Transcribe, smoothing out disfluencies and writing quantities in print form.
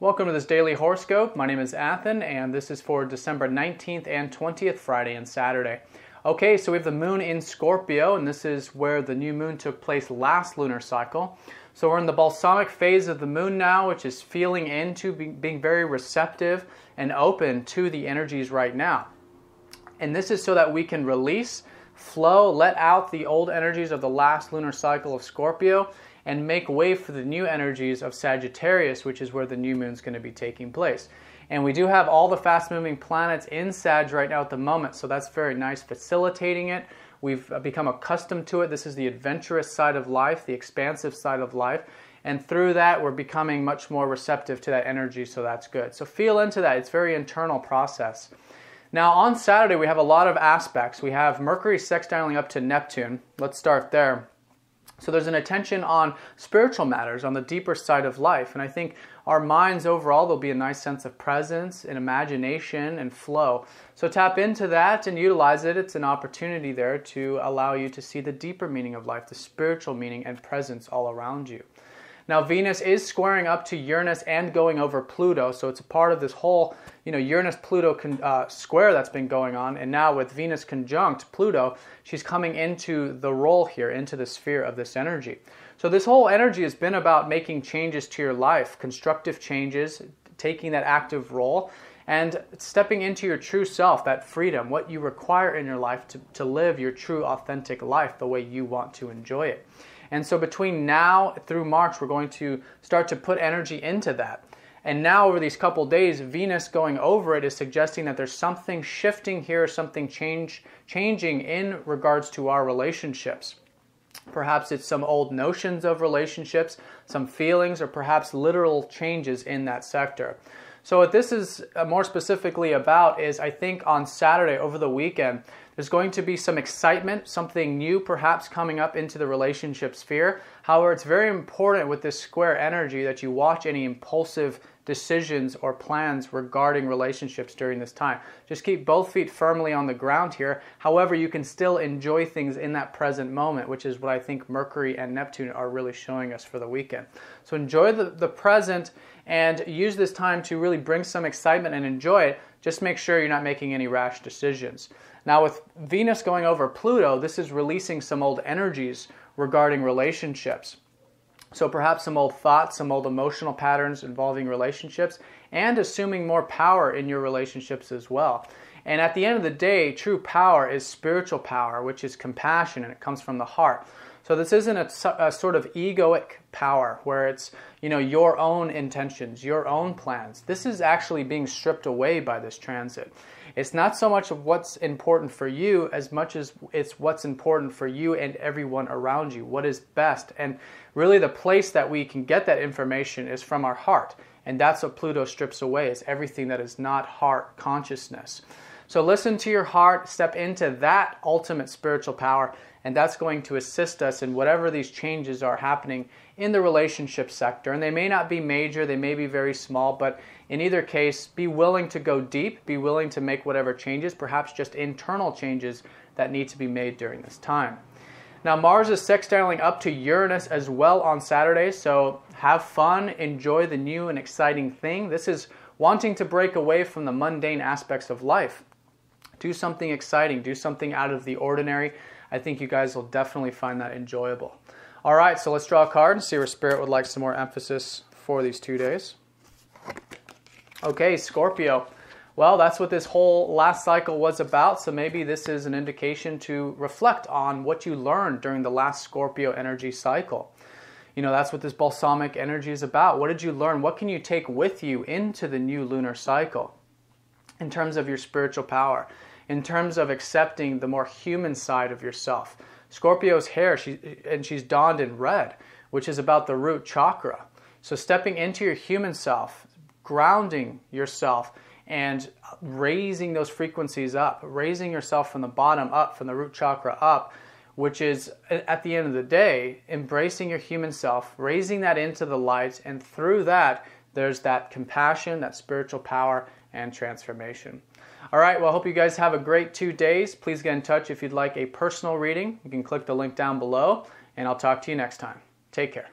Welcome to this daily horoscope. My name is Athen, and this is for December 19th and 20th, Friday and Saturday. Okay, so we have the moon in Scorpio, and this is where the new moon took place last lunar cycle. So we're in the balsamic phase of the moon now, which is feeling into being very receptive and open to the energies right now. And this is so that we can release, flow, let out the old energies of the last lunar cycle of Scorpio and make way for the new energies of Sagittarius, which is where the new moon is going to be taking place. And we do have all the fast-moving planets in Sag right now at the moment, so that's very nice, facilitating it. We've become accustomed to it. This is the adventurous side of life, the expansive side of life. And through that, we're becoming much more receptive to that energy, so that's good. So feel into that. It's a very internal process. Now, on Saturday, we have a lot of aspects. We have Mercury sextiling up to Neptune. Let's start there. So there's an attention on spiritual matters, on the deeper side of life. And I think our minds overall, there'll be a nice sense of presence and imagination and flow. So tap into that and utilize it. It's an opportunity there to allow you to see the deeper meaning of life, the spiritual meaning and presence all around you. Now, Venus is squaring up to Uranus and going over Pluto, so it's a part of this whole, Uranus-Pluto square that's been going on. And now with Venus conjunct Pluto, she's coming into the role here, into the sphere of this energy. So this whole energy has been about making changes to your life, constructive changes, taking that active role, and stepping into your true self, that freedom, what you require in your life to live your true, authentic life the way you want to enjoy it. And so between now through March, we're going to start to put energy into that. And now over these couple days, Venus going over it is suggesting that there's something shifting here, something changing in regards to our relationships. Perhaps it's some old notions of relationships, some feelings, or perhaps literal changes in that sector. So what this is more specifically about is, I think on Saturday over the weekend, there's going to be some excitement, something new perhaps coming up into the relationship sphere. However, it's very important with this square energy that you watch any impulsive decisions or plans regarding relationships during this time. Just keep both feet firmly on the ground here. However, you can still enjoy things in that present moment, which is what I think Mercury and Neptune are really showing us for the weekend. So enjoy the present and use this time to really bring some excitement and enjoy it. Just make sure you're not making any rash decisions. Now with Venus going over Pluto, this is releasing some old energies regarding relationships. So perhaps some old thoughts, some old emotional patterns involving relationships, and assuming more power in your relationships as well. And at the end of the day, true power is spiritual power, which is compassion, and it comes from the heart. So this isn't a sort of egoic power where it's, your own intentions, your own plans. This is actually being stripped away by this transit. It's not so much of what's important for you as much as it's what's important for you and everyone around you, what is best. And really the place that we can get that information is from our heart. And that's what Pluto strips away, is everything that is not heart consciousness. So listen to your heart, step into that ultimate spiritual power, and that's going to assist us in whatever these changes are happening in the relationship sector. And they may not be major, they may be very small, but in either case, be willing to go deep, be willing to make whatever changes, perhaps just internal changes that need to be made during this time. Now, Mars is sextiling up to Uranus as well on Saturday, so have fun, enjoy the new and exciting thing. This is wanting to break away from the mundane aspects of life. Do something exciting, do something out of the ordinary. I think you guys will definitely find that enjoyable. All right, so let's draw a card and see where Spirit would like some more emphasis for these 2 days. Okay, Scorpio. Well, that's what this whole last cycle was about, so maybe this is an indication to reflect on what you learned during the last Scorpio energy cycle. That's what this balsamic energy is about. What did you learn? What can you take with you into the new lunar cycle in terms of your spiritual power, in terms of accepting the more human side of yourself? Scorpio's hair, she's donned in red, which is about the root chakra. So stepping into your human self, grounding yourself, and raising those frequencies up, raising yourself from the bottom up, from the root chakra up, which is, at the end of the day, embracing your human self, raising that into the light, and through that, there's that compassion, that spiritual power, and transformation. All right, well, I hope you guys have a great 2 days. Please get in touch if you'd like a personal reading. You can click the link down below, and I'll talk to you next time. Take care.